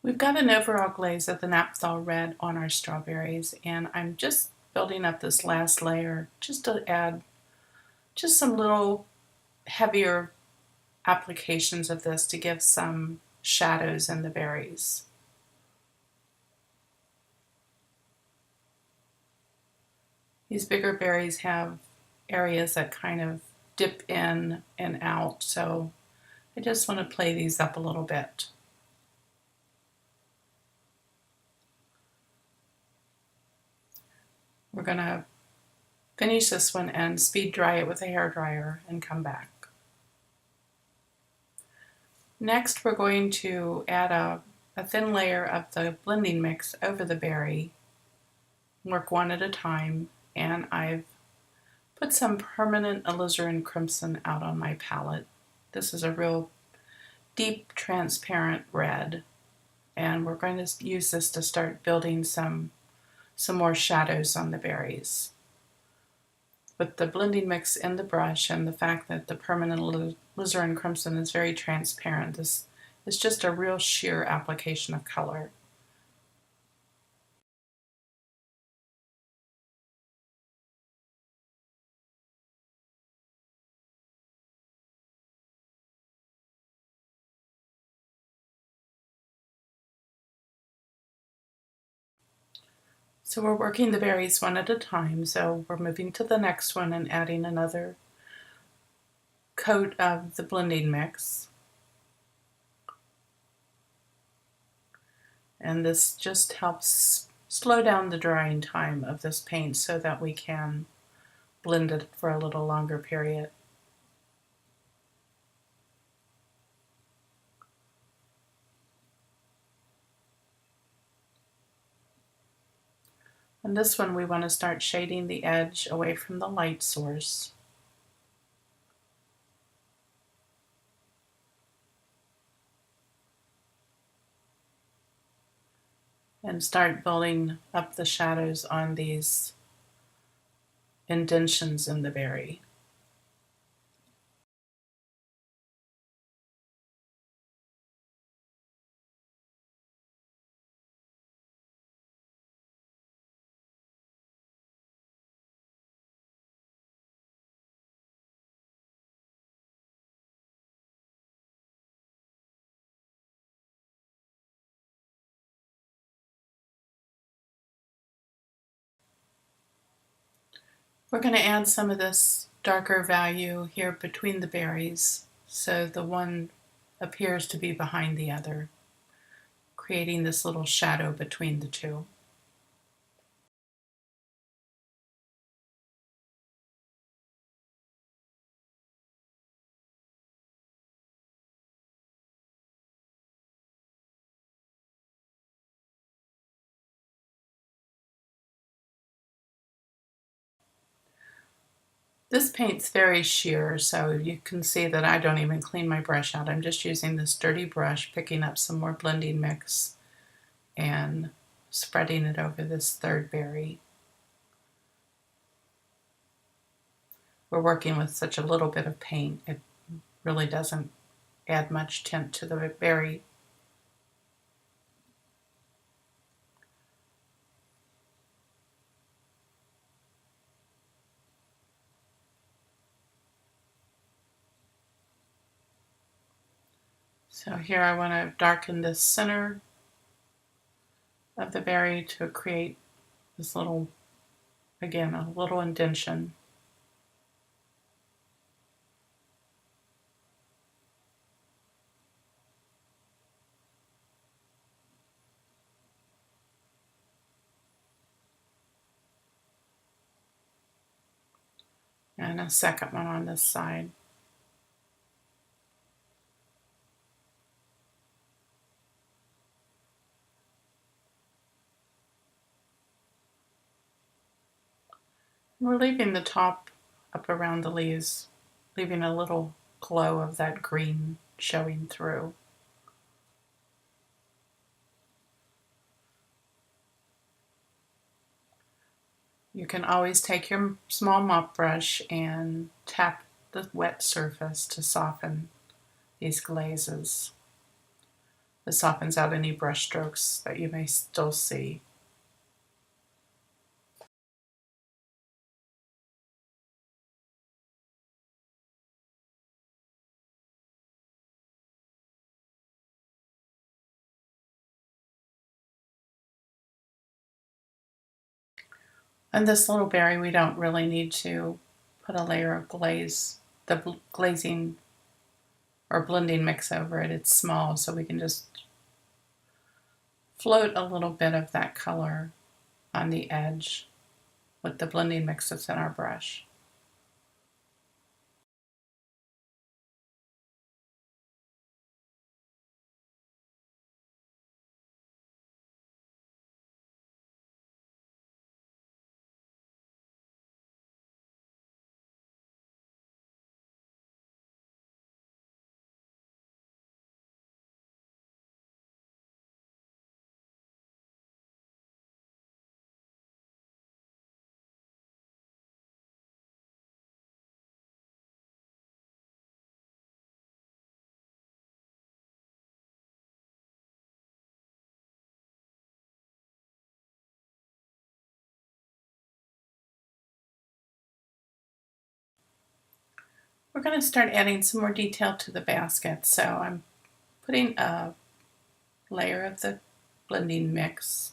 We've got an overall glaze of the naphthol red on our strawberries, and I'm just building up this last layer just to add just some little heavier applications of this to give some shadows in the berries. These bigger berries have areas that kind of dip in and out, so I just want to play these up a little bit. We're going to finish this one and speed dry it with a hairdryer and come back. Next, we're going to add a thin layer of the blending mix over the berry. Work one at a time, and I've put some permanent alizarin crimson out on my palette. This is a real deep, transparent red, and we're going to use this to start building some more shadows on the berries. With the blending mix in the brush and the fact that the permanent alizarin crimson is very transparent, this is just a real sheer application of color. So we're working the berries one at a time, so we're moving to the next one and adding another coat of the blending mix. And this just helps slow down the drying time of this paint so that we can blend it for a little longer period. And this one we want to start shading the edge away from the light source. And start building up the shadows on these indentions in the berry. We're going to add some of this darker value here between the berries, so the one appears to be behind the other, creating this little shadow between the two. This paint's very sheer, so you can see that I don't even clean my brush out. I'm just using this dirty brush, picking up some more blending mix and spreading it over this third berry. We're working with such a little bit of paint, it really doesn't add much tint to the berry. So here I want to darken this center of the berry to create this little, again, a little indention. And a second one on this side. We're leaving the top up around the leaves, leaving a little glow of that green showing through. You can always take your small mop brush and tap the wet surface to soften these glazes. This softens out any brush strokes that you may still see. And this little berry, we don't really need to put a layer of glaze, the glazing or blending mix over it. It's small, so we can just float a little bit of that color on the edge with the blending mix that's in our brush. We're going to start adding some more detail to the basket. So I'm putting a layer of the blending mix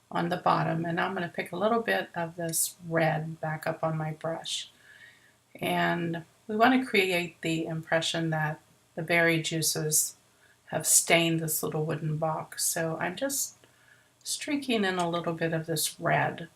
on the bottom, and I'm going to pick a little bit of this red back up on my brush. And we want to create the impression that the berry juices have stained this little wooden box. So I'm just streaking in a little bit of this red.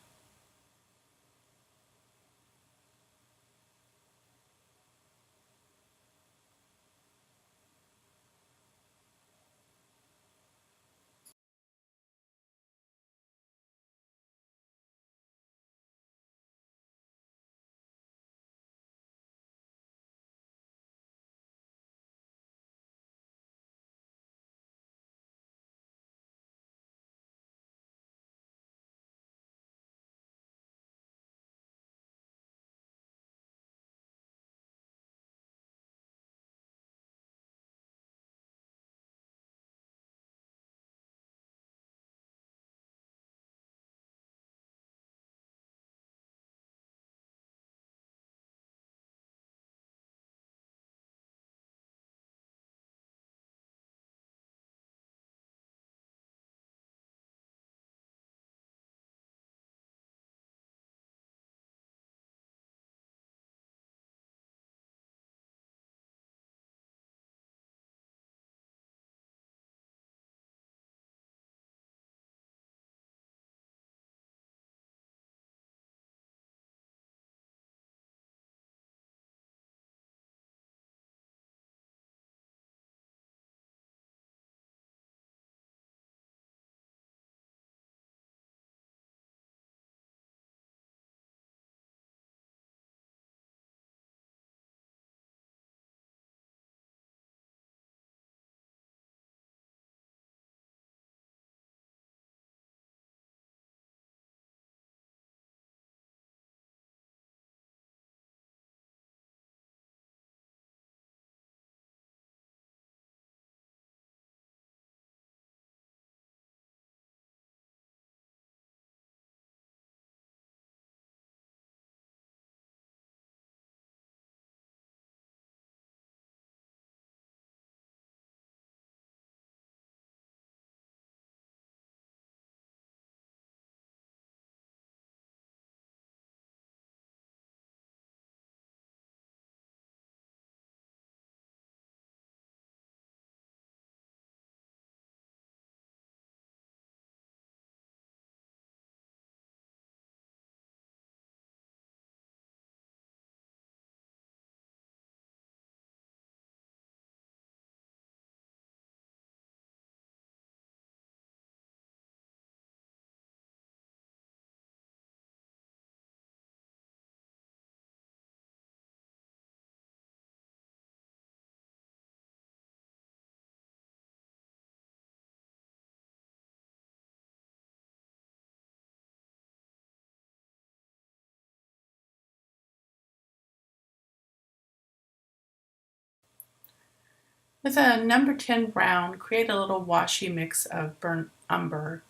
With a number 10 brown, create a little washy mix of burnt umber,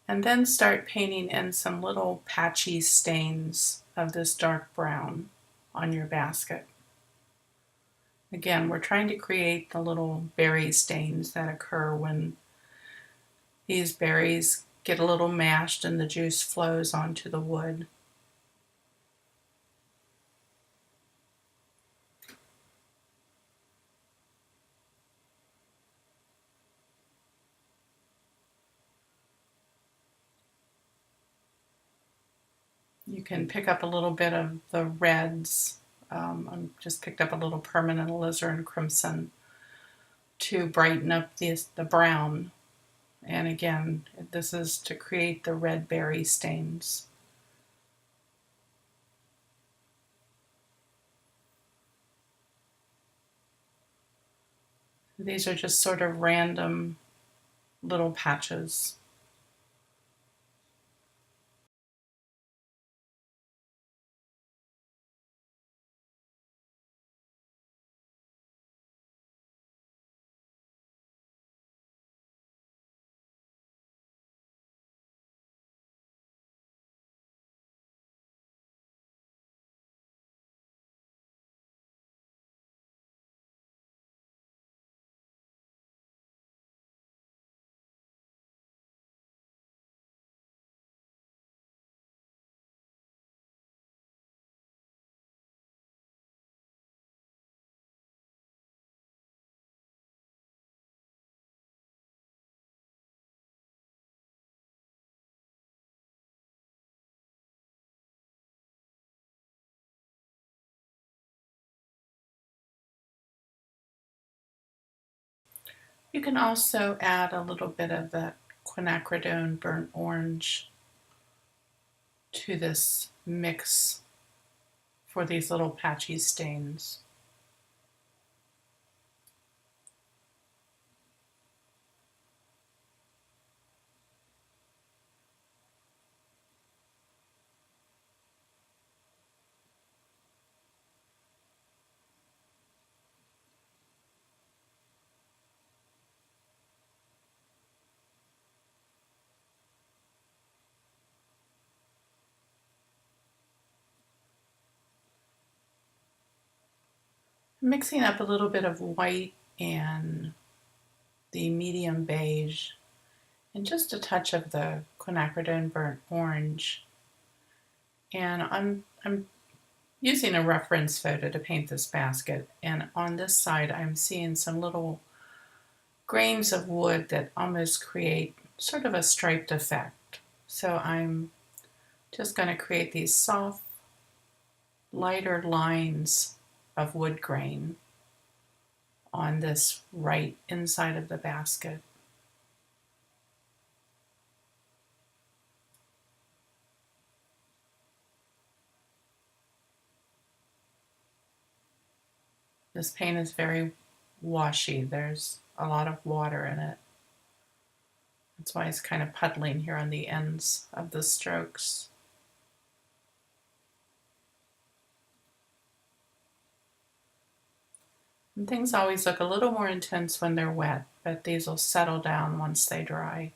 and then start painting in some little patchy stains of this dark brown on your basket. Again, we're trying to create the little berry stains that occur when these berries get a little mashed and the juice flows onto the wood. You can pick up a little bit of the reds. I just picked up a little permanent alizarin crimson to brighten up the brown. And again, this is to create the red berry stains. These are just sort of random little patches. You can also add a little bit of that quinacridone burnt orange to this mix for these little patchy stains. Mixing up a little bit of white and the medium beige and just a touch of the quinacridone burnt orange. And I'm using a reference photo to paint this basket, and on this side I'm seeing some little grains of wood that almost create sort of a striped effect. So I'm just going to create these soft, lighter lines of wood grain on this right inside of the basket. This paint is very washy. There's a lot of water in it. That's why it's kind of puddling here on the ends of the strokes. And things always look a little more intense when they're wet, but these will settle down once they dry.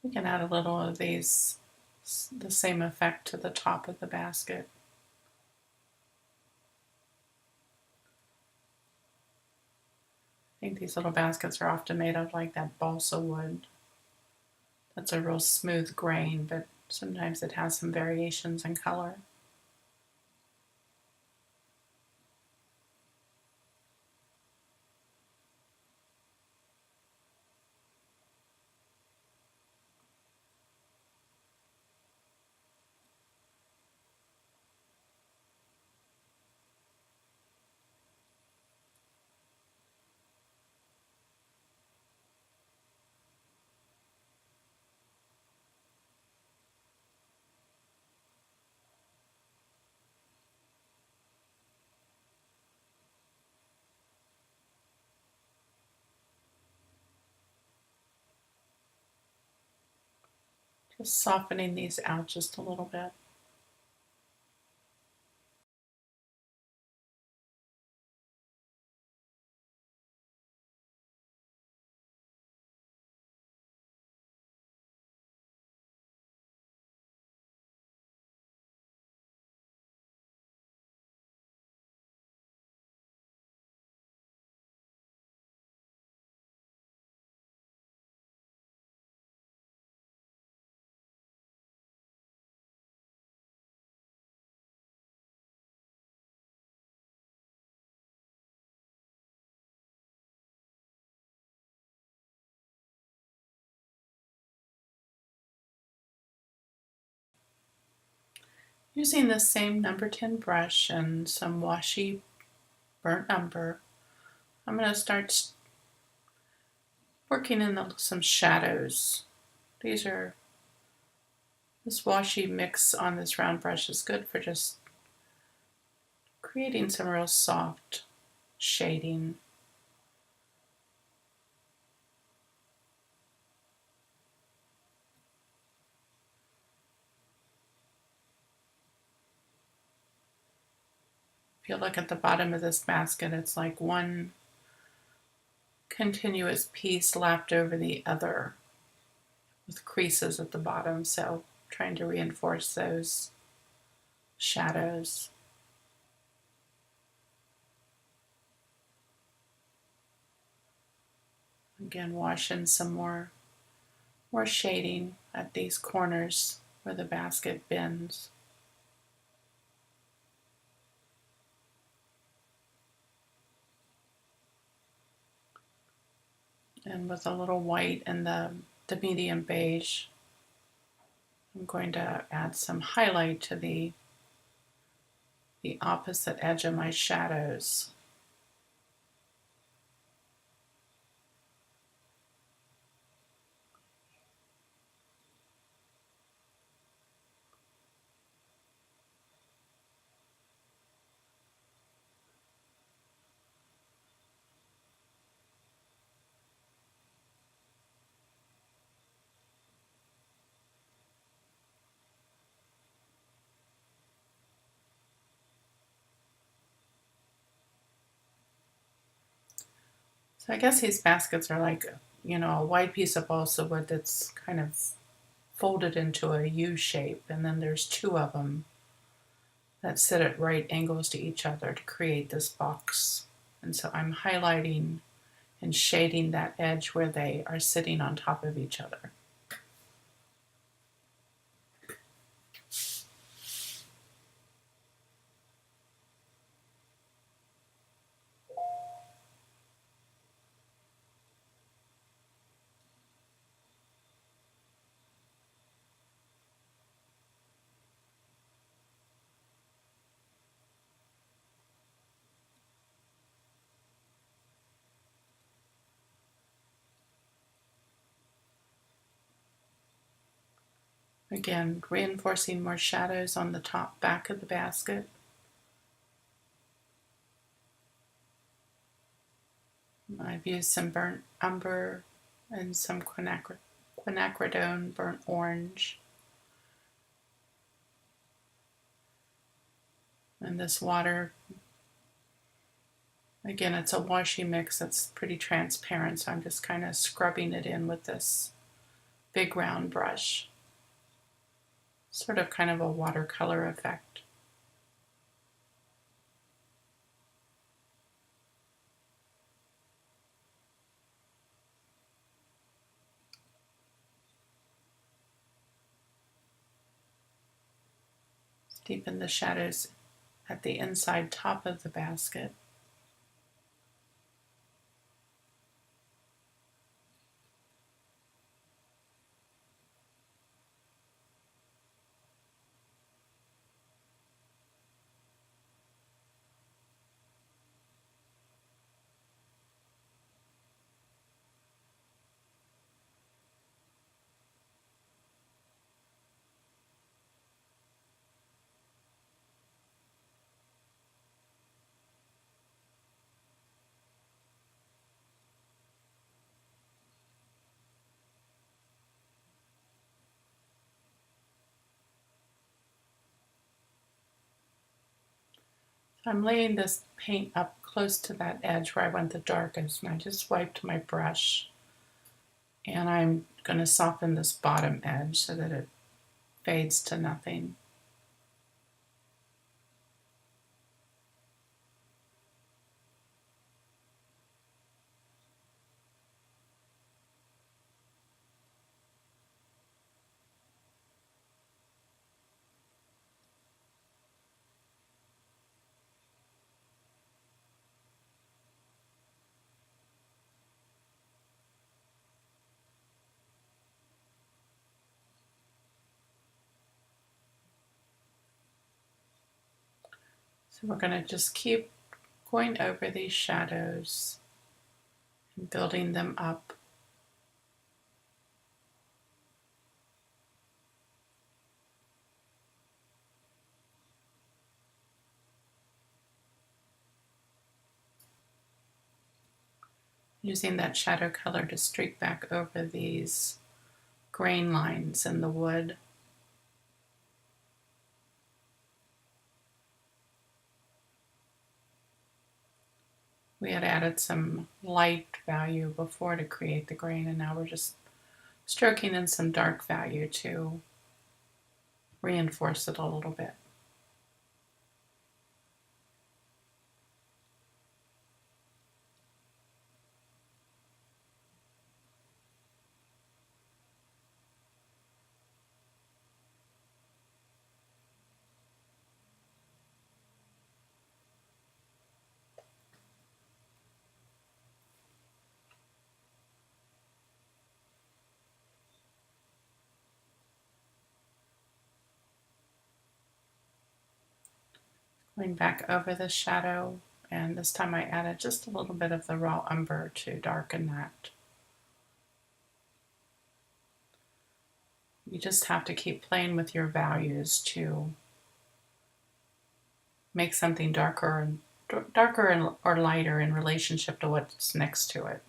We can add a little of these, the same effect to the top of the basket. I think these little baskets are often made of like that balsa wood. That's a real smooth grain, but sometimes it has some variations in color. Just softening these out just a little bit. Using the same number 10 brush and some washy burnt umber, I'm going to start working in some shadows. This washy mix on this round brush is good for just creating some real soft shading. If you look at the bottom of this basket, it's like one continuous piece lapped over the other with creases at the bottom, so trying to reinforce those shadows. Again, wash in some more shading at these corners where the basket bends. And with a little white and the medium beige, I'm going to add some highlight to the opposite edge of my shadows. So I guess these baskets are like, a wide piece of balsa wood that's kind of folded into a U shape, and then there's two of them that sit at right angles to each other to create this box. And so I'm highlighting and shading that edge where they are sitting on top of each other. Again, reinforcing more shadows on the top back of the basket. I've used some burnt umber and some quinacridone burnt orange. And this water, again, it's a washy mix that's pretty transparent, so I'm just kind of scrubbing it in with this big round brush. Sort of kind of a watercolor effect. Deepen the shadows at the inside top of the basket. I'm laying this paint up close to that edge where I want the darkest, and I just wiped my brush, and I'm going to soften this bottom edge so that it fades to nothing. So we're going to just keep going over these shadows and building them up. Using that shadow color to streak back over these grain lines in the wood. We had added some light value before to create the grain, and now we're just stroking in some dark value to reinforce it a little bit. Going back over the shadow, and this time I added just a little bit of the raw umber to darken that. You just have to keep playing with your values to make something darker or lighter in relationship to what's next to it.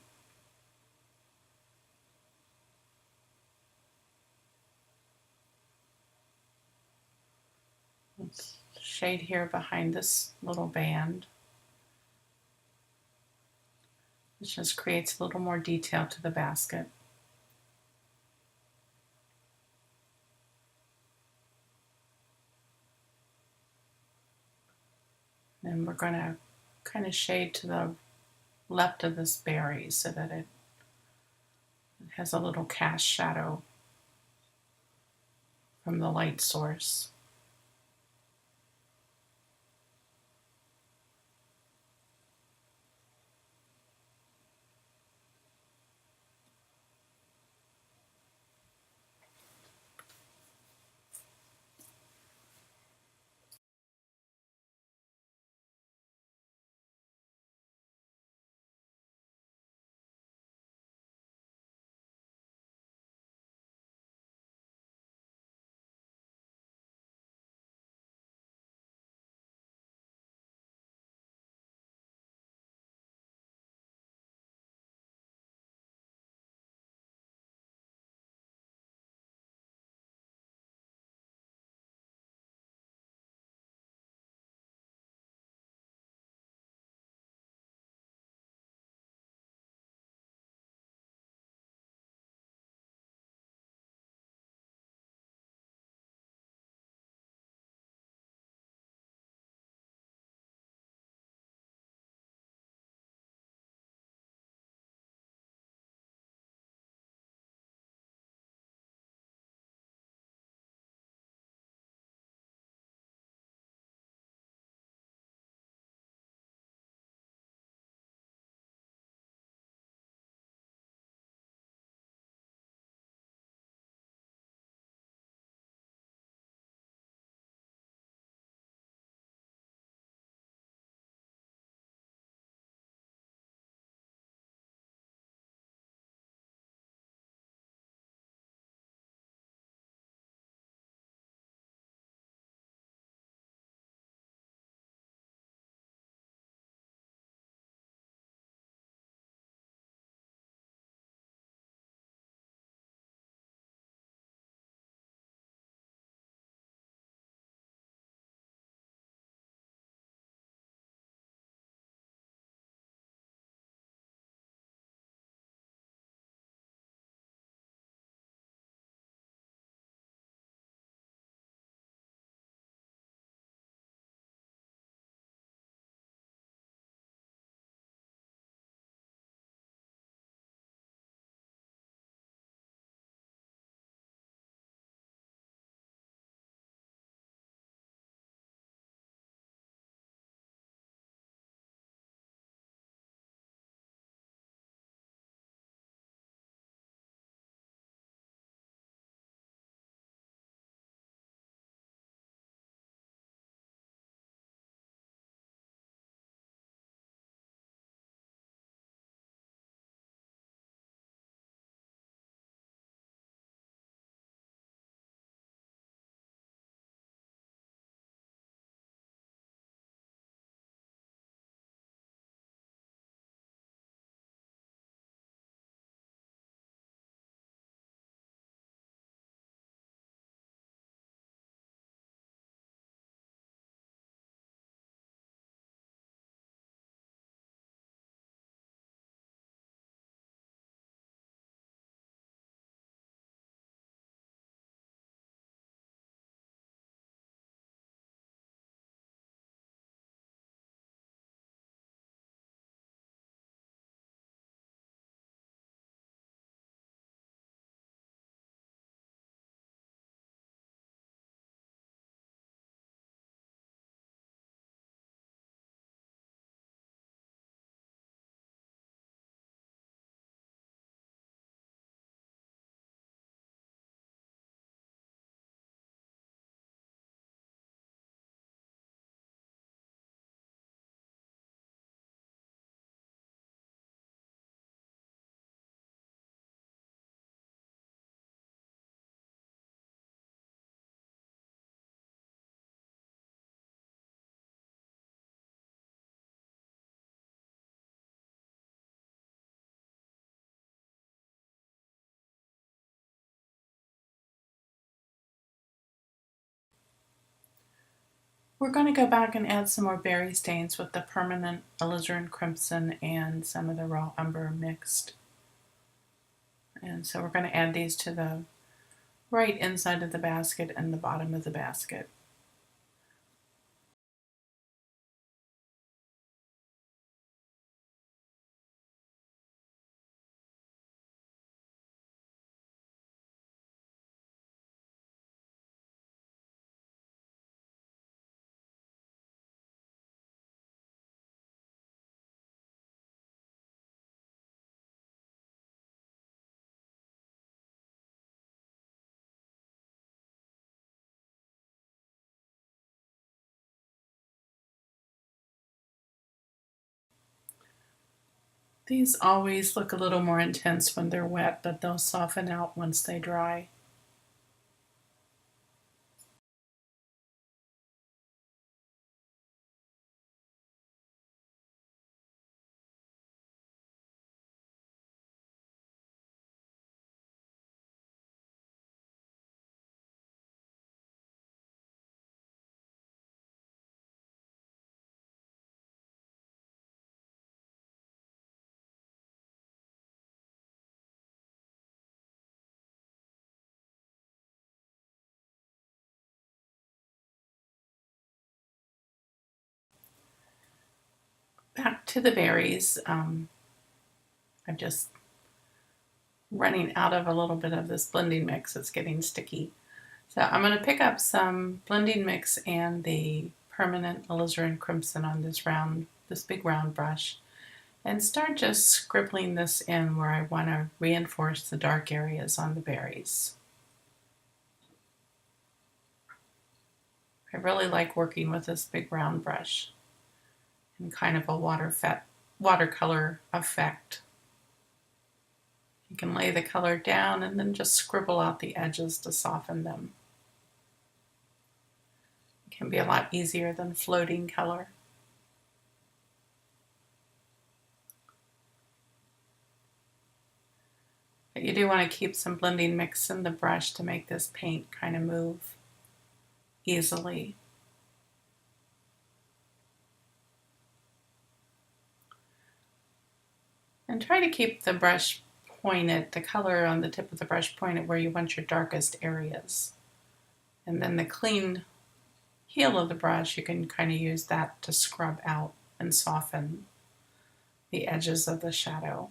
Let's shade here behind this little band. It just creates a little more detail to the basket. And we're going to kind of shade to the left of this berry so that it has a little cast shadow from the light source. We're going to go back and add some more berry stains with the permanent alizarin crimson and some of the raw umber mixed. And so we're going to add these to the right inside of the basket and the bottom of the basket. These always look a little more intense when they're wet, but they'll soften out once they dry. Back to the berries. I'm just running out of a little bit of this blending mix. It's getting sticky. So I'm going to pick up some blending mix and the permanent alizarin crimson on this big round brush, and start just scribbling this in where I want to reinforce the dark areas on the berries. I really like working with this big round brush in kind of a watercolor effect. You can lay the color down and then just scribble out the edges to soften them. It can be a lot easier than floating color. But you do want to keep some blending mix in the brush to make this paint kind of move easily. And try to keep the brush pointed, the color on the tip of the brush pointed where you want your darkest areas. And then the clean heel of the brush, you can kind of use that to scrub out and soften the edges of the shadow.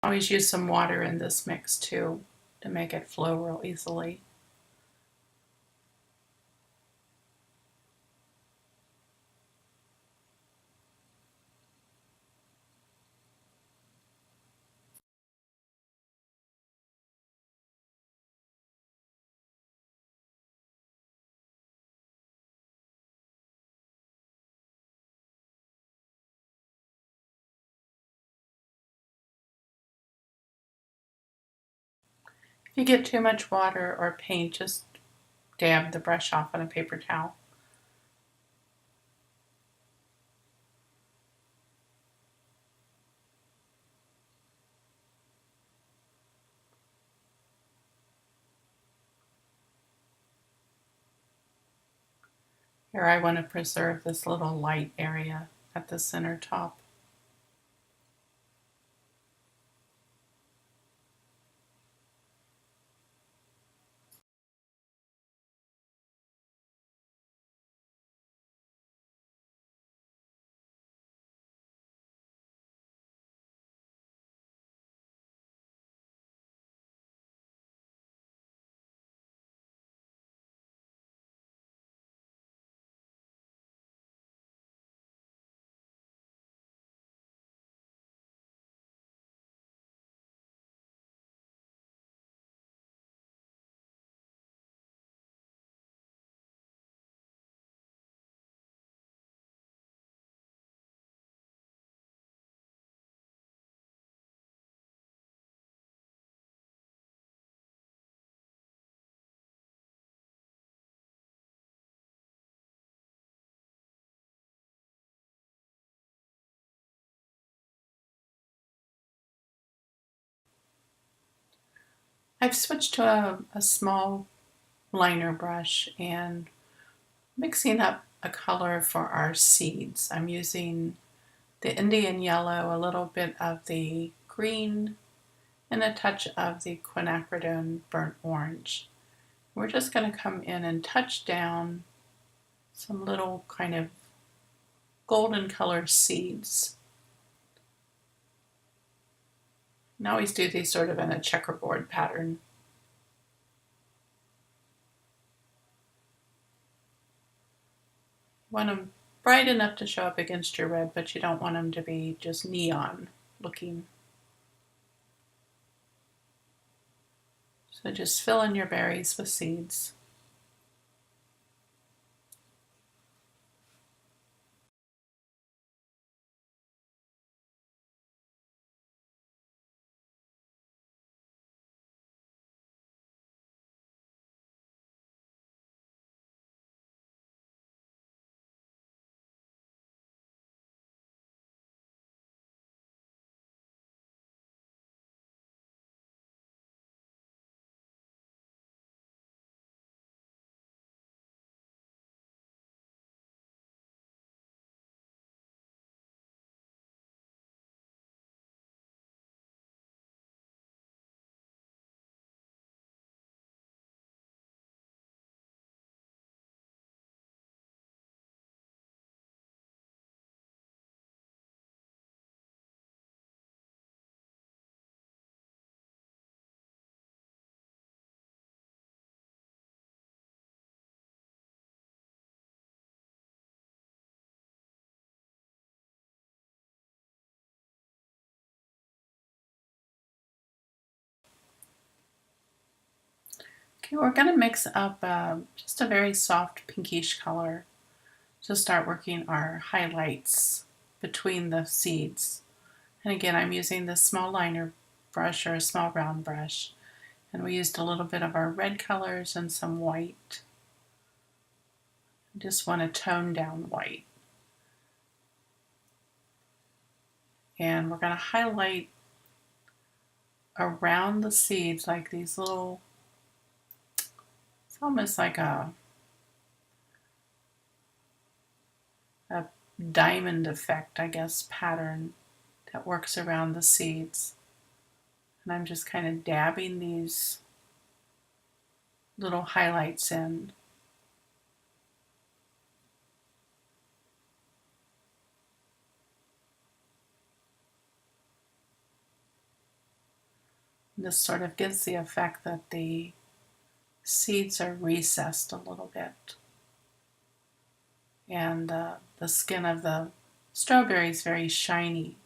Always use some water in this mix too to make it flow real easily. If you get too much water or paint, just dab the brush off on a paper towel. Here I want to preserve this little light area at the center top. I've switched to a small liner brush and mixing up a color for our seeds. I'm using the Indian yellow, a little bit of the green, and a touch of the quinacridone burnt orange. We're just going to come in and touch down some little kind of golden colored seeds. And I always do these sort of in a checkerboard pattern. You want them bright enough to show up against your red, but you don't want them to be just neon looking. So just fill in your berries with seeds. Okay, we're going to mix up just a very soft pinkish color to start working our highlights between the seeds. And again, I'm using this small liner brush or a small round brush. And we used a little bit of our red colors and some white. I just want to tone down white. And we're going to highlight around the seeds like these little, it's almost like a diamond effect, I guess, pattern that works around the seeds. And I'm just kind of dabbing these little highlights in. And this sort of gives the effect that the seeds are recessed a little bit. And the skin of the strawberry is very shiny,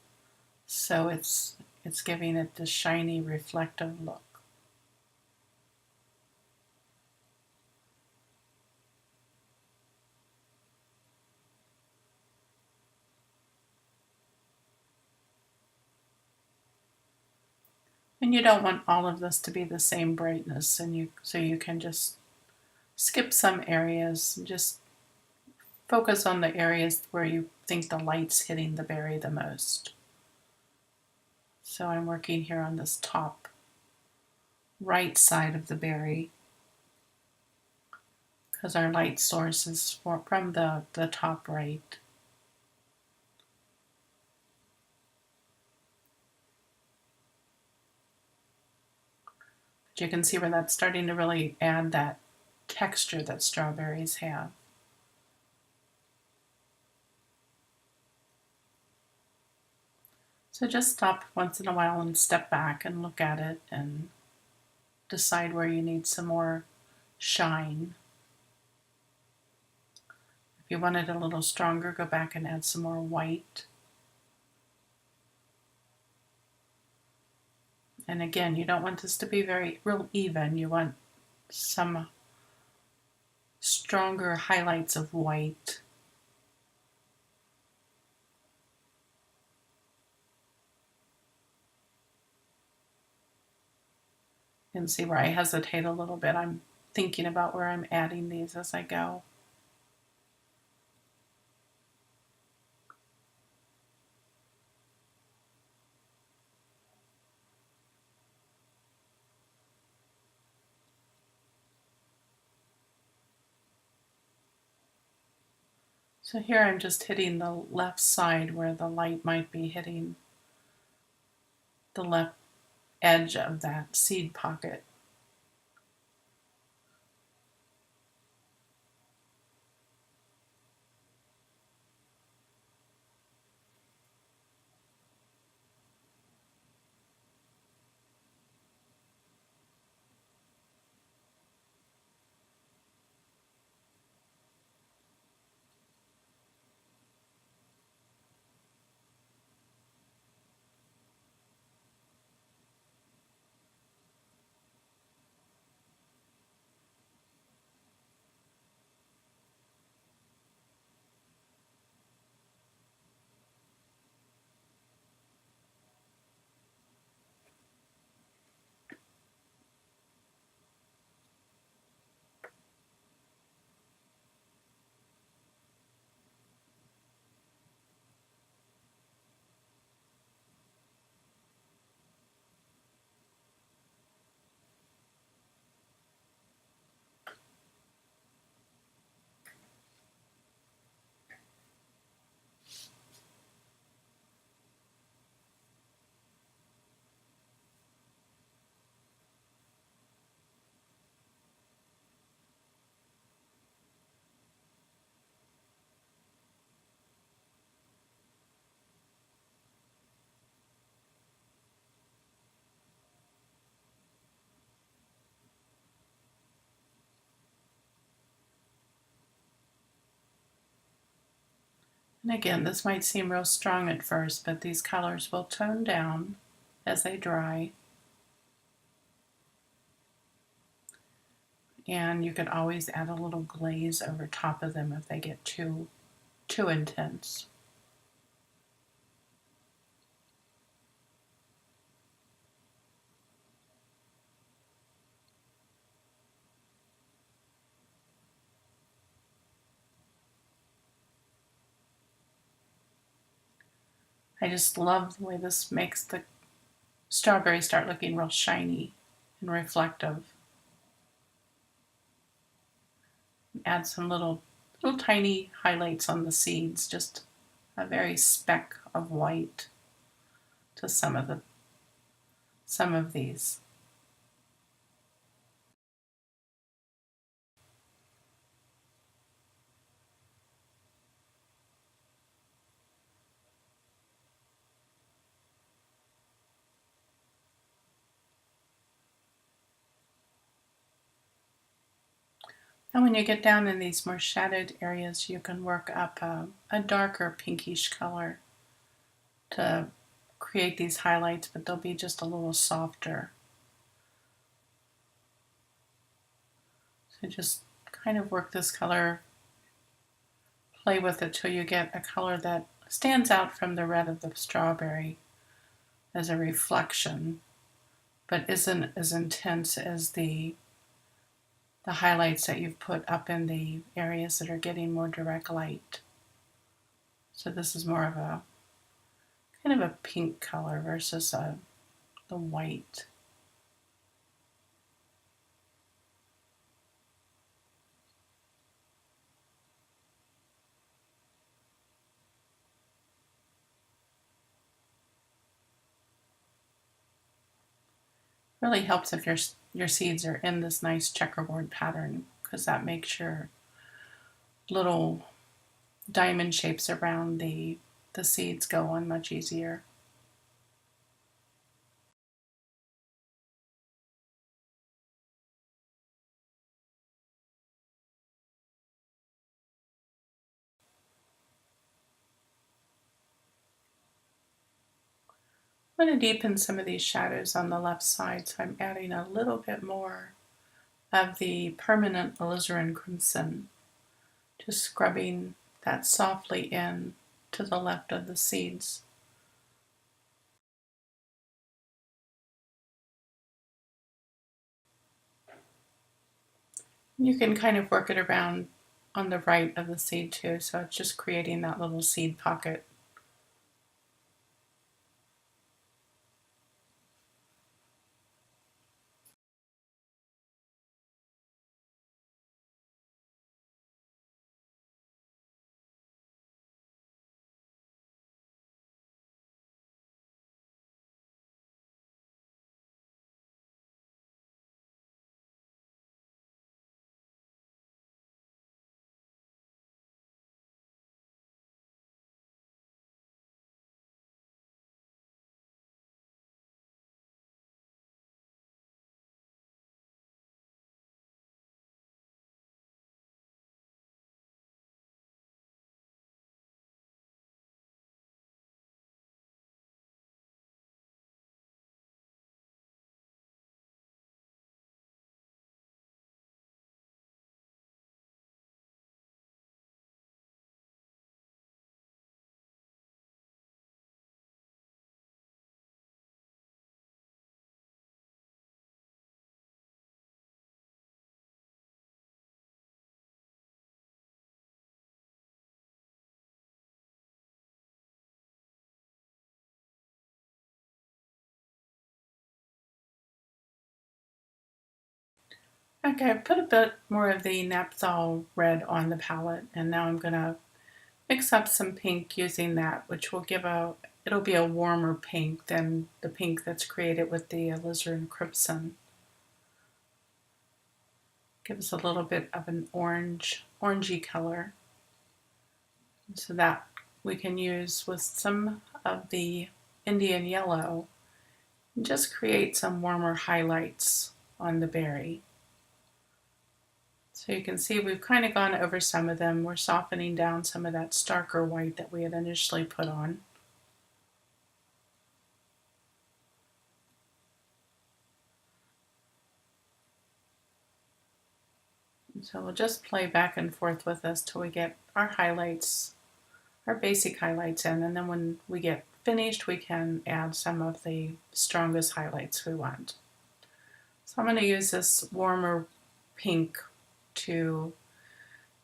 so it's giving it this shiny, reflective look. And you don't want all of this to be the same brightness, and so you can just skip some areas and just focus on the areas where you think the light's hitting the berry the most. So I'm working here on this top right side of the berry because our light source is from the top right. But you can see where that's starting to really add that texture that strawberries have. So just stop once in a while and step back and look at it and decide where you need some more shine. If you want it a little stronger, go back and add some more white. And again, you don't want this to be real even. You want some stronger highlights of white. You can see where I hesitate a little bit. I'm thinking about where I'm adding these as I go. So here I'm just hitting the left side where the light might be hitting the left edge of that seed pocket. And again, this might seem real strong at first, but these colors will tone down as they dry. And you could always add a little glaze over top of them if they get too intense. I just love the way this makes the strawberries start looking real shiny and reflective. Add some little tiny highlights on the seeds, just a very speck of white to some of these. And when you get down in these more shadowed areas, you can work up a darker pinkish color to create these highlights, but they'll be just a little softer. So just kind of work this color, play with it till you get a color that stands out from the red of the strawberry as a reflection, but isn't as intense as the highlights that you've put up in the areas that are getting more direct light. So this is more of a kind of a pink color versus the white. Really helps if your seeds are in this nice checkerboard pattern, because that makes your little diamond shapes around the seeds go on much easier. I'm going to deepen some of these shadows on the left side, so I'm adding a little bit more of the permanent alizarin crimson, just scrubbing that softly in to the left of the seeds. You can kind of work it around on the right of the seed too, so it's just creating that little seed pocket. Okay, I put a bit more of the Naphthol red on the palette, and now I'm going to mix up some pink using that, which will it'll be a warmer pink than the pink that's created with the alizarin crimson. Gives a little bit of an orangey color, so that we can use with some of the Indian yellow and just create some warmer highlights on the berry. So you can see we've kind of gone over some of them. We're softening down some of that starker white that we had initially put on. So we'll just play back and forth with this till we get our highlights, our basic highlights in, and then when we get finished we can add some of the strongest highlights we want. So I'm going to use this warmer pink to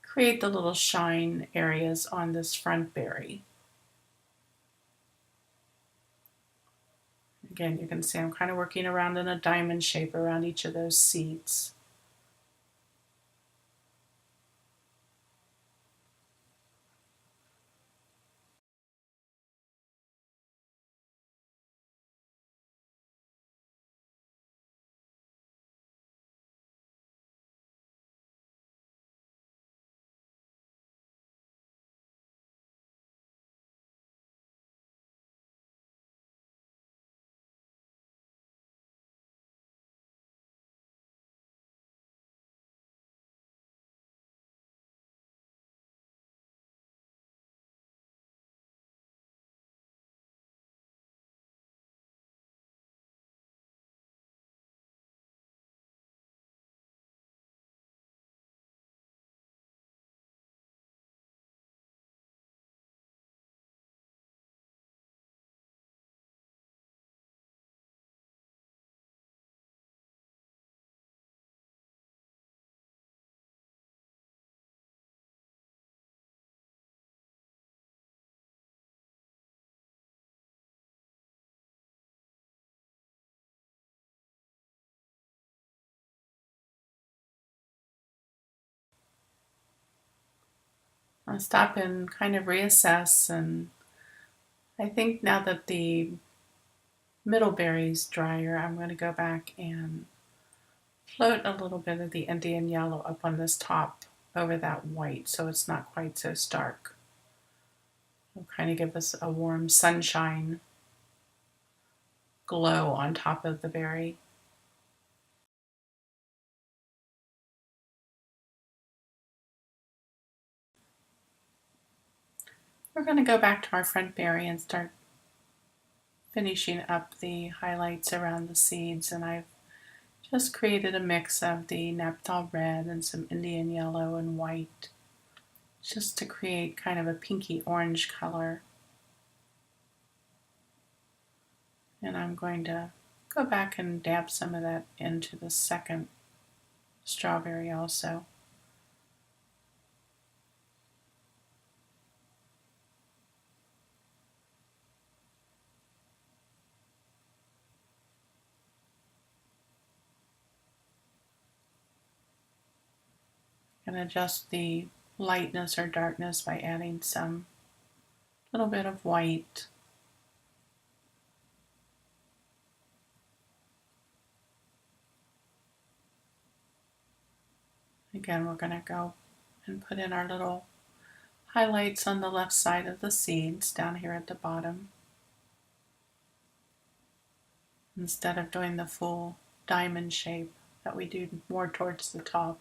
create the little shine areas on this front berry. Again, you can see I'm kind of working around in a diamond shape around each of those seeds. I'll stop and kind of reassess, and I think now that the middle berries drier, I'm going to go back and float a little bit of the Indian yellow up on this top over that white so it's not quite so stark. It'll kind of give us a warm sunshine glow on top of the berry. We're going to go back to our front berry and start finishing up the highlights around the seeds, and I've just created a mix of the Naphthol red and some Indian yellow and white just to create kind of a pinky orange color. And I'm going to go back and dab some of that into the second strawberry also. And adjust the lightness or darkness by adding some little bit of white. Again, we're going to go and put in our little highlights on the left side of the seeds down here at the bottom, instead of doing the full diamond shape that we do more towards the top.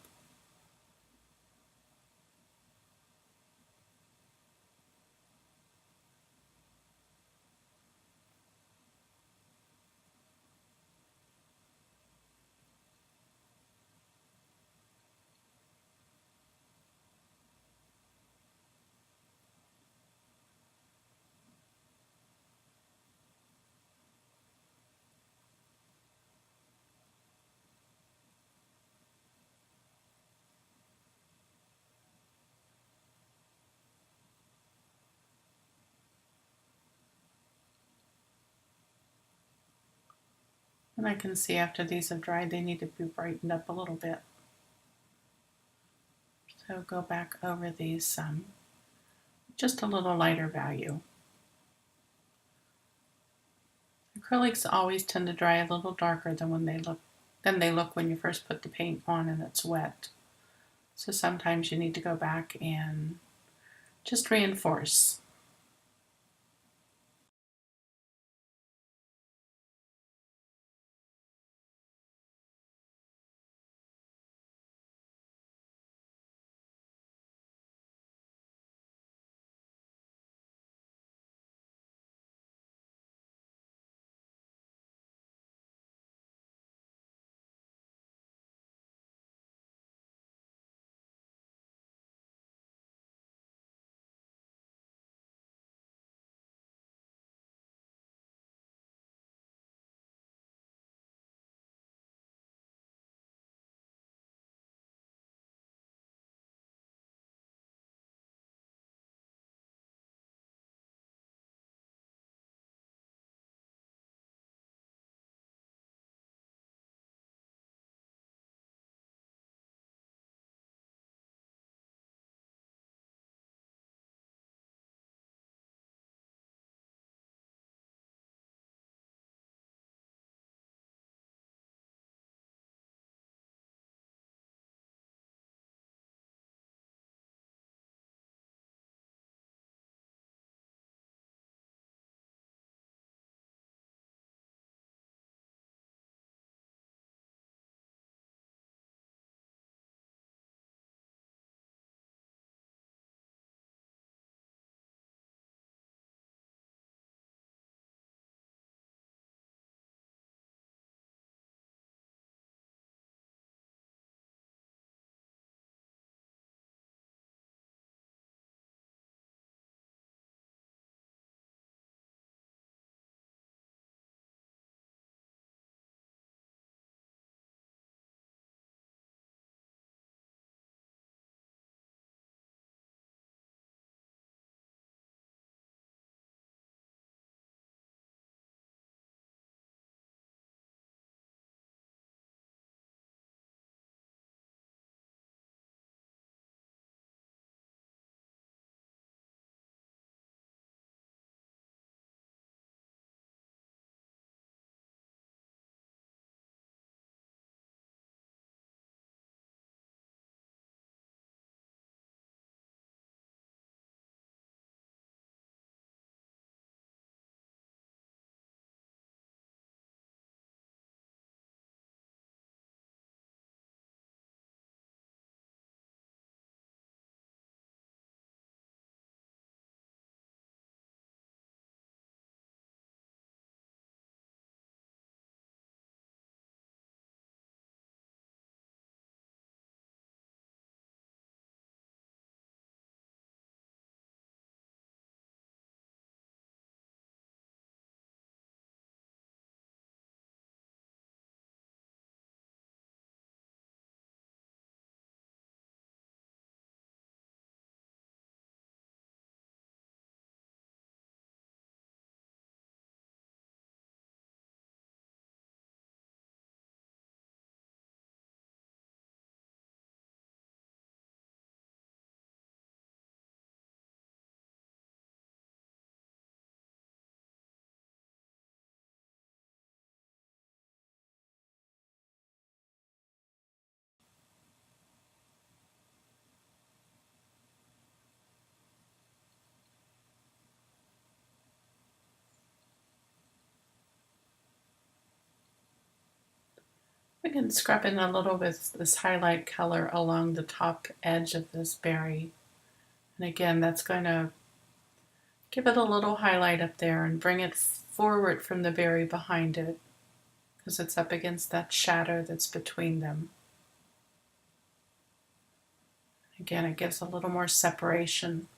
And I can see after these have dried, they need to be brightened up a little bit. So go back over these just a little lighter value. Acrylics always tend to dry a little darker than they look when you first put the paint on and it's wet. So sometimes you need to go back and just reinforce. We can scrub in a little with this highlight color along the top edge of this berry. And again, that's going to give it a little highlight up there and bring it forward from the berry behind it, because it's up against that shadow that's between them. Again, it gives a little more separation.